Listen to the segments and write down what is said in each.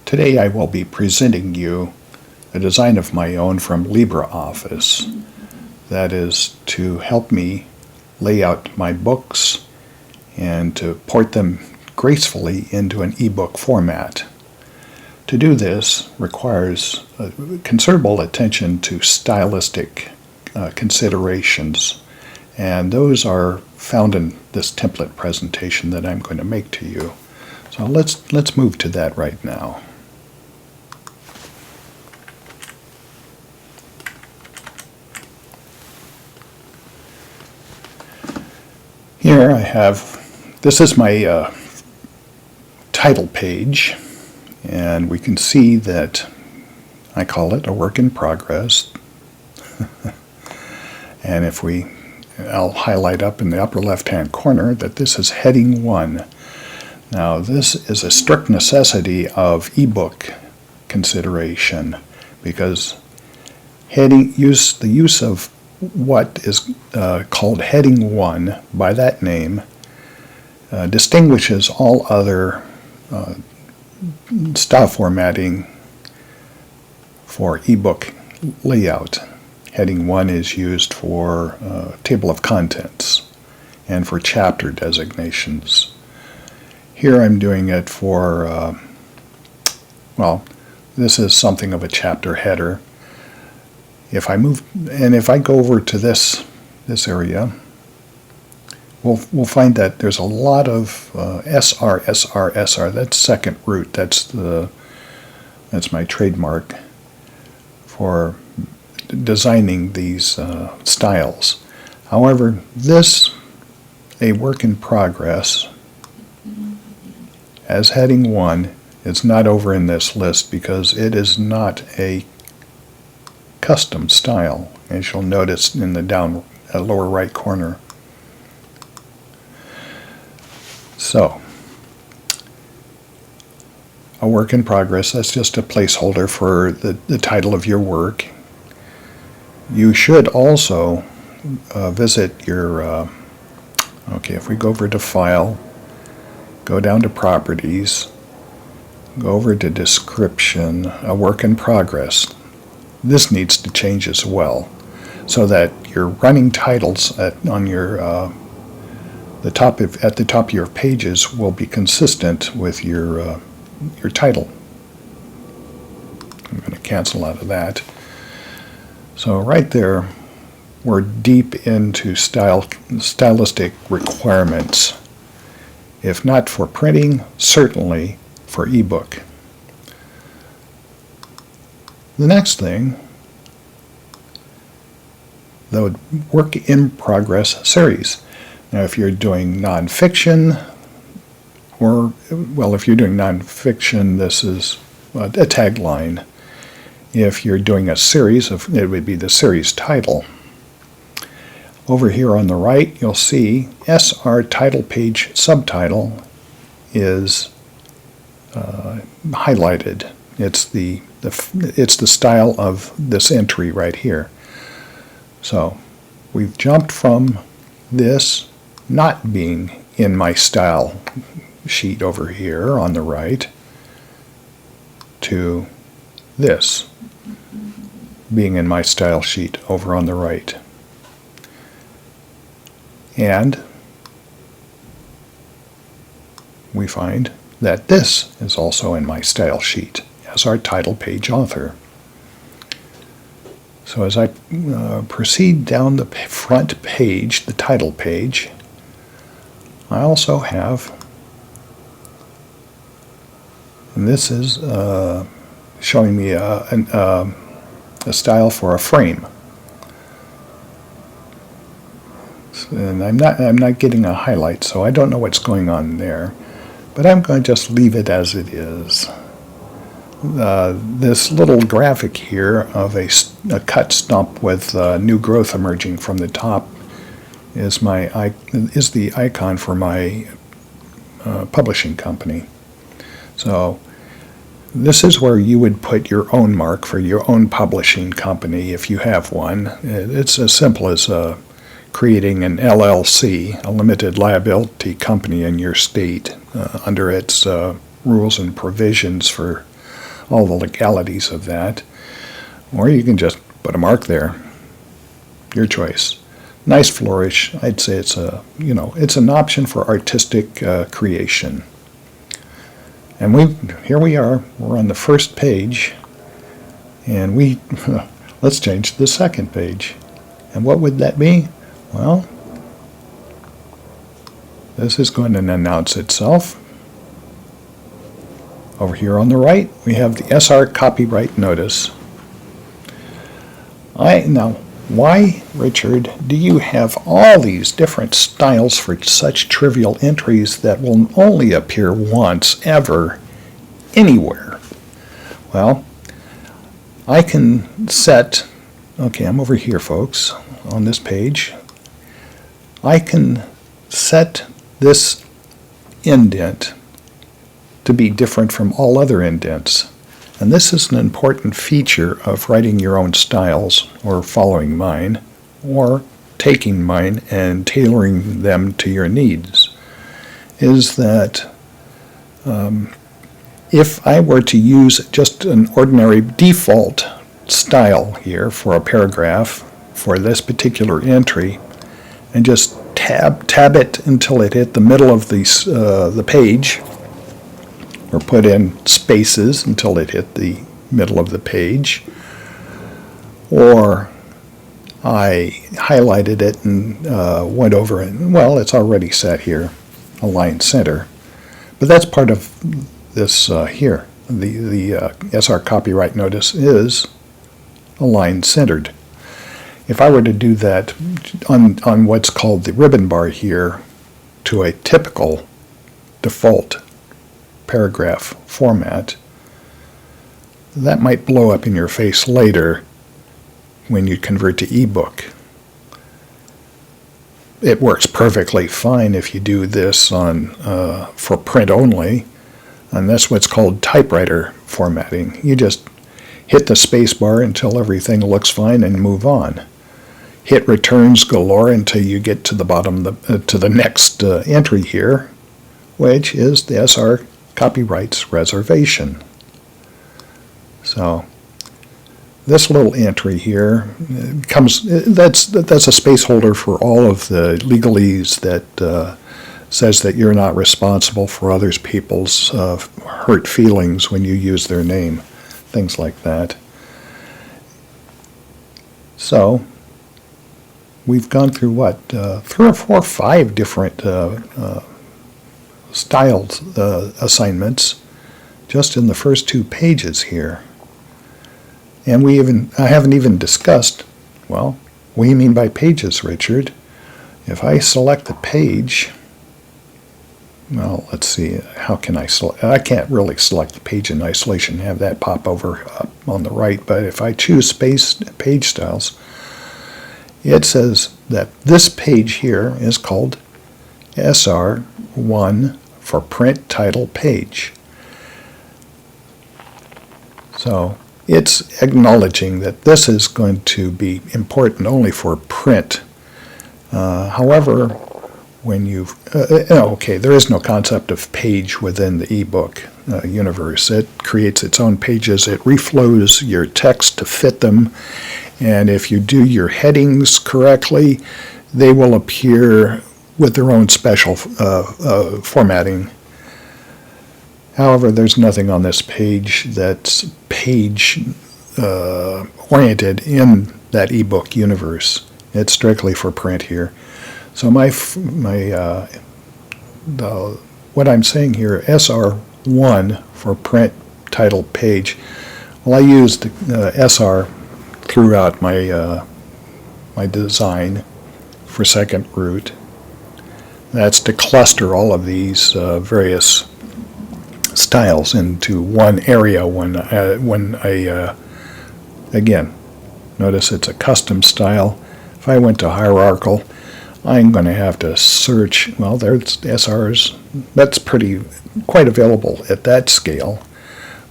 Today I will be presenting you a design of my own from LibreOffice that is to help me lay out my books and to port them gracefully into an ebook format. To do this requires considerable attention to stylistic considerations, and those are found in this template presentation that I'm going to make to you. So let's move to that right now. Here I have, this is my title page, and we can see that I call it a work in progress. And I'll highlight up in the upper left-hand corner that this is heading 1. Now this is a strict necessity of ebook consideration because the use of what is called heading 1 by that name distinguishes all other style formatting for ebook layout. Heading 1 is used for table of contents and for chapter designations. Here I'm doing it for, this is something of a chapter header. If I go over to this area, we'll find that there's a lot of SR. That's second root. That's my trademark for designing these styles. However, a work in progress, as heading 1, is not over in this list because it is not a custom style, as you'll notice in the lower right corner. So, a work in progress, that's just a placeholder for the title of your work. You should also visit your, if we go over to File, go down to Properties, go over to Description, a work in progress. This needs to change as well, so that your running titles at the top of your pages will be consistent with your title. I'm going to cancel out of that. So right there, we're deep into stylistic requirements. If not for printing, certainly for ebook. The next thing, the work in progress series. Now if you're doing nonfiction, if you're doing nonfiction, this is a tagline. If you're doing a series, it would be the series title. Over here on the right, you'll see SR title page subtitle is highlighted. It's the style of this entry right here. So we've jumped from this not being in my style sheet over here on the right to this being in my style sheet over on the right. And we find that this is also in my style sheet as our title page author. So as I proceed down the front page, the title page, I also have, and this is showing me a style for a frame. And I'm not getting a highlight, so I don't know what's going on there. But I'm going to just leave it as it is. This little graphic here of a cut stump with new growth emerging from the top is the icon for my publishing company. So this is where you would put your own mark for your own publishing company if you have one. It's as simple as creating an LLC, a limited liability company in your state, under its rules and provisions for all the legalities of that. Or you can just put a mark there. Your choice. Nice flourish. I'd say it's it's an option for artistic creation. And here we are. We're on the first page, and let's change to the second page. And what would that be? Well, this is going to announce itself. Over here on the right, we have the SR copyright notice. Now, why, Richard, do you have all these different styles for such trivial entries that will only appear once, ever, anywhere? Well, I can set, okay, I'm over here, folks, on this page. I can set this indent to be different from all other indents. And this is an important feature of writing your own styles, or following mine, or taking mine and tailoring them to your needs, is that if I were to use just an ordinary default style here for a paragraph for this particular entry, and just tab it until it hit the middle of the page, or put in spaces until it hit the middle of the page, or I highlighted it and went over it. Well, it's already set here, align center. But that's part of this here. The SR copyright notice is align centered. If I were to do that on what's called the ribbon bar here to a typical default paragraph format, that might blow up in your face later when you convert to ebook. It works perfectly fine if you do this for print only, and that's what's called typewriter formatting. You just hit the space bar until everything looks fine and move on. Hit returns galore until you get to the bottom, to the next entry here, which is the SR copyrights reservation. So this little entry here that's a space holder for all of the legalese that says that you're not responsible for other people's hurt feelings when you use their name, things like that. So we've gone through what, 3 or 4 or 5 different styled assignments just in the first 2 pages here. And I haven't even discussed, well, what do you mean by pages, Richard? If I select the page, well, let's see, how can I select? I can't really select the page in isolation and have that pop over up on the right, but if I choose page styles, it says that this page here is called SR1 for print title page. So it's acknowledging that this is going to be important only for print. However, when there is no concept of page within the ebook universe. It creates its own pages. It reflows your text to fit them. And if you do your headings correctly, they will appear with their own special formatting. However, there's nothing on this page that's page oriented in that ebook universe. It's strictly for print here. So what I'm saying here, SR1 for print title page. Well, I used SR throughout my design for second root. That's to cluster all of these various styles into one area when I again, notice it's a custom style. If I went to hierarchical, I'm going to have to search. Well, there's SRs. That's quite available at that scale.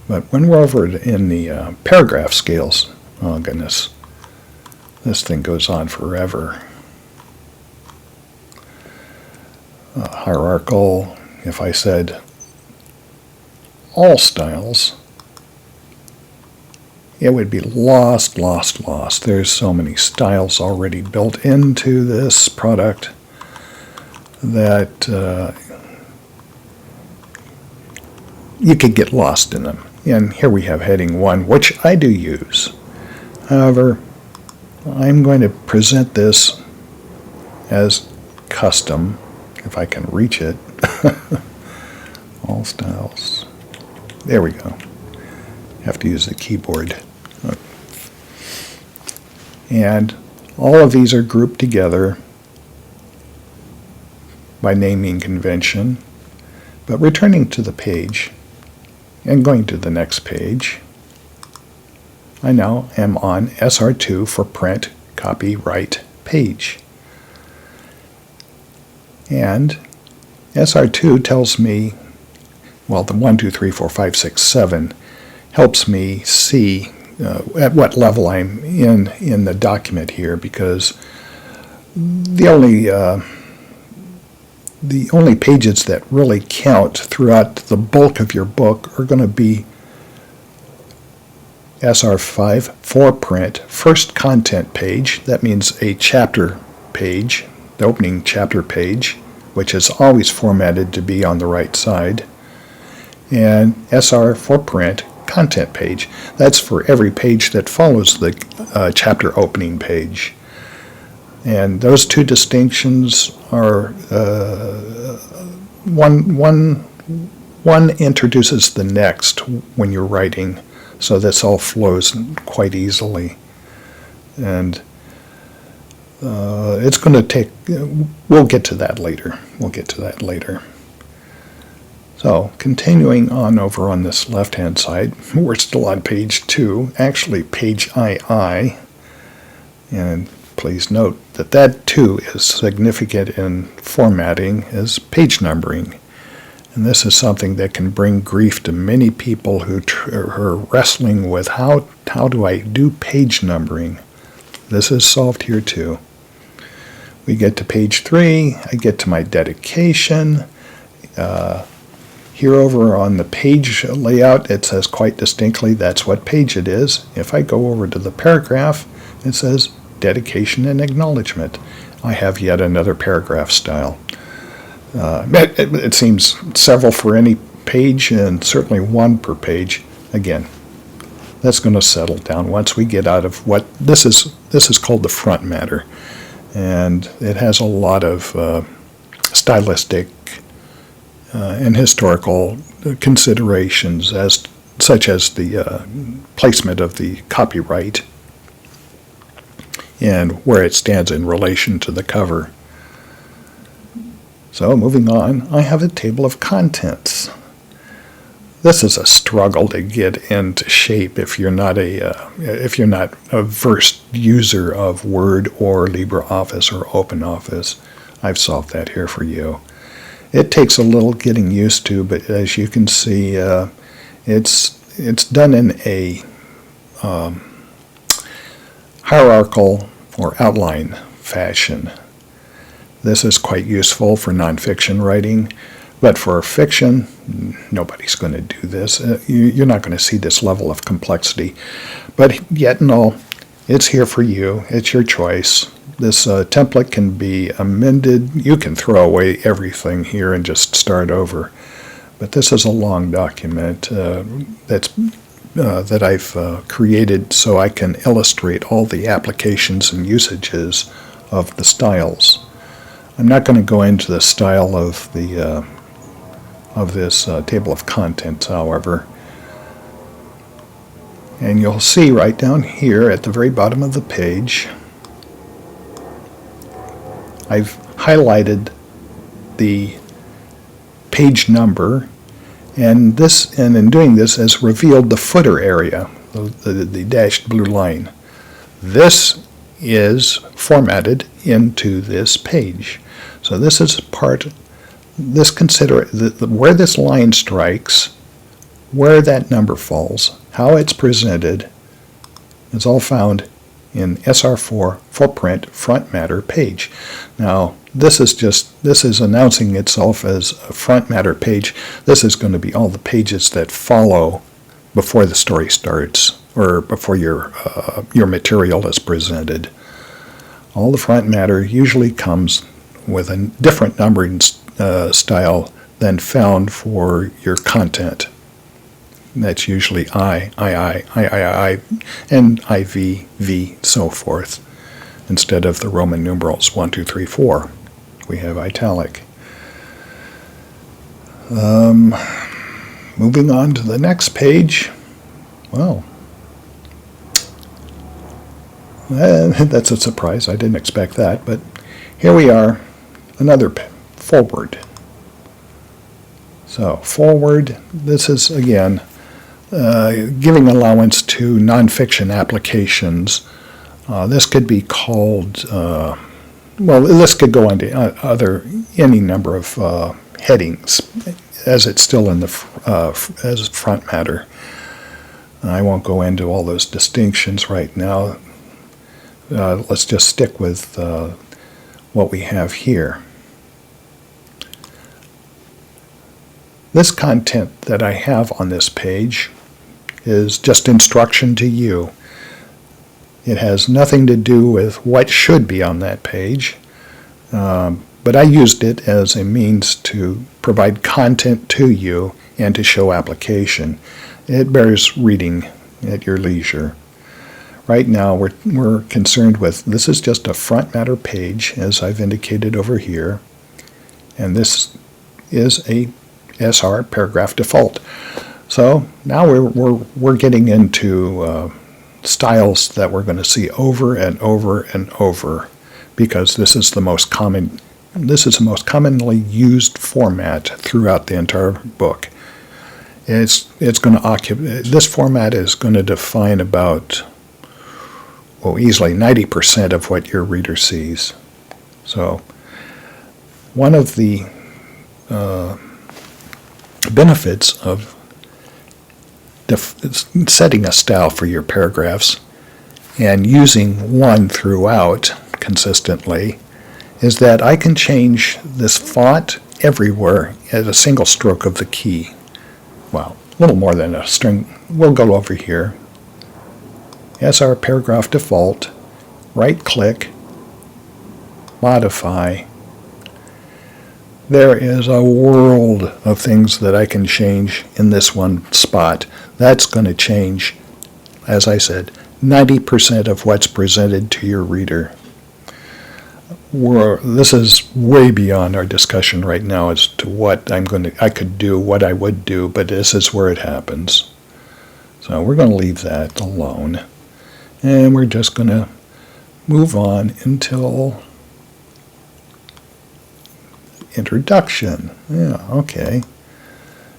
But when we're over in the paragraph scales, oh goodness, this thing goes on forever. Hierarchical, if I said all styles, it would be lost. There's so many styles already built into this product that you could get lost in them. And here we have heading 1, which I do use. However, I'm going to present this as custom, if I can reach it. All styles. There we go. Have to use the keyboard. And all of these are grouped together by naming convention. But returning to the page and going to the next page, I now am on SR2 for print, copyright page. And SR2 tells me, well, the 1, 2, 3, 4, 5, 6, 7 helps me see at what level I'm in the document here, because the only pages that really count throughout the bulk of your book are going to be SR5 for print, first content page. That means a chapter page, the opening chapter page, which is always formatted to be on the right side, and SR for print, content page. That's for every page that follows the chapter opening page. And those two distinctions are one introduces the next when you're writing, so this all flows quite easily. And it's going to take, we'll get to that later. So, continuing on over on this left-hand side, we're still on page 2, actually page II, and please note that that too is significant in formatting as page numbering. And this is something that can bring grief to many people who are wrestling with how do I do page numbering. This is solved here too. We get to page 3, I get to my dedication. Here over on the page layout, it says quite distinctly that's what page it is. If I go over to the paragraph, it says dedication and acknowledgement. I have yet another paragraph style. It seems several for any page and certainly one per page. Again, that's going to settle down once we get out of what this is called the front matter, and it has a lot of stylistic and historical considerations such as the placement of the copyright and where it stands in relation to the cover. So moving on, I have a table of contents. This is a struggle to get into shape if you're not a versed user of Word or LibreOffice or OpenOffice. I've solved that here for you. It takes a little getting used to, but as you can see, it's done in a hierarchical or outline fashion. This is quite useful for nonfiction writing, but for fiction, nobody's going to do this. You're not going to see this level of complexity. But yet and all, it's here for you. It's your choice. This template can be amended. You can throw away everything here and just start over. But this is a long document that I've created so I can illustrate all the applications and usages of the styles. I'm not going to go into the style of this table of contents, however. And you'll see right down here at the very bottom of the page, I've highlighted the page number, and in doing this has revealed the footer area, the dashed blue line. This is formatted into this page. So this is where this line strikes, where that number falls, how it's presented, is all found in SR4 for print front matter page. Now, this is announcing itself as a front matter page. This is going to be all the pages that follow before the story starts. or before your material is presented. All the front matter usually comes with a different numbering style than found for your content. That's usually I, and IV, V, so forth. Instead of the Roman numerals 1, 2, 3, 4, we have italic. Moving on to the next page. Well, that's a surprise. I didn't expect that, but here we are, another forward. So forward, this is again giving allowance to nonfiction applications. This could be called, this could go into any number of headings, as it's still in the as front matter. I won't go into all those distinctions right now. Let's just stick with what we have here. This content that I have on this page is just instruction to you. It has nothing to do with what should be on that page, but I used it as a means to provide content to you and to show application. It bears reading at your leisure. Right now we're concerned with, this is just a front matter page, as I've indicated over here, and this is a SR paragraph default. So now we're getting into styles that we're going to see over and over and over, because this is the most commonly used format throughout the entire book. It's going to occupy, this format is going to define about, easily 90% of what your reader sees. So one of the benefits of setting a style for your paragraphs and using one throughout consistently is that I can change this font everywhere at a single stroke of the key. Well, a little more than a string. We'll go over here. SR paragraph default, right click, modify. There is a world of things that I can change in this one spot. That's going to change, as I said, 90% of what's presented to your reader. This is way beyond our discussion right now as to what I could do, what I would do, but this is where it happens. So we're going to leave that alone. And we're just going to move on until introduction. Yeah, okay.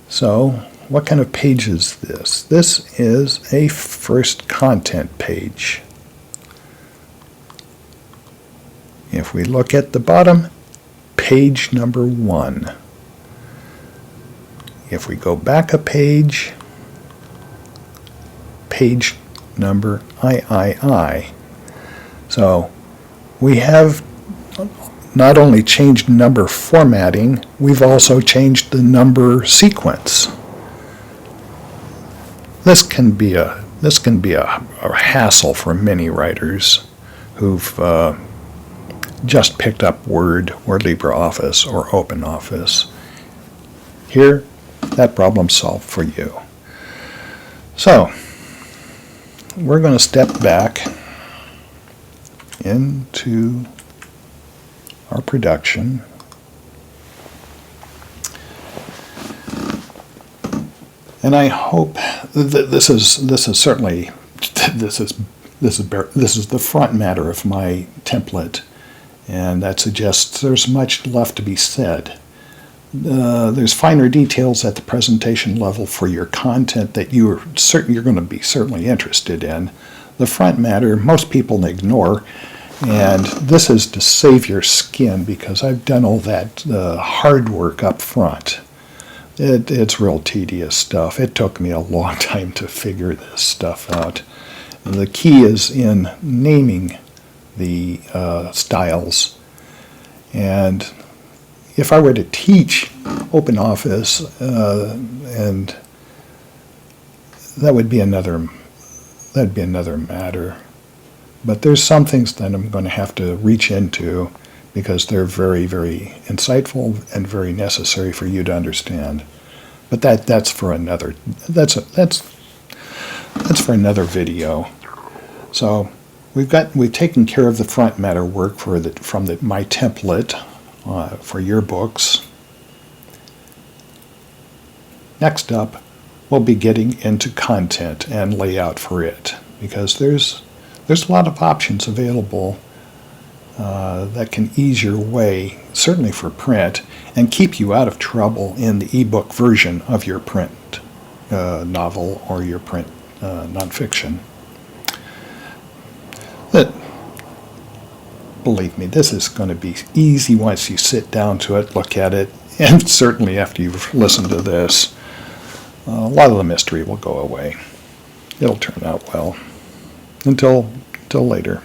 So what kind of page is this? This is a first content page. If we look at the bottom, page number 1. If we go back a page, page number III. So we have not only changed number formatting, we've also changed the number sequence. This can be a hassle for many writers who've just picked up Word or LibreOffice or OpenOffice. Here, that problem's solved for you. So, we're going to step back into our production. And I hope that this is certainly this is the front matter of my template, and that suggests there's much left to be said. There's finer details at the presentation level for your content that you're going to be certainly interested in. The front matter most people ignore, and this is to save your skin because I've done all that hard work up front. It's real tedious stuff. It took me a long time to figure this stuff out. And the key is in naming the styles. And if I were to teach OpenOffice, and that would be another that'd be another matter. But there's some things that I'm going to have to reach into because they're very, very insightful and very necessary for you to understand. But that's for another that's for another video. So we've taken care of the front matter work from my template for your books. Next up, we'll be getting into content and layout for it, because there's a lot of options available that can ease your way, certainly for print, and keep you out of trouble in the ebook version of your print novel or your print nonfiction. But believe me, this is going to be easy once you sit down to it, look at it, and certainly after you've listened to this, a lot of the mystery will go away. It'll turn out well. Until later.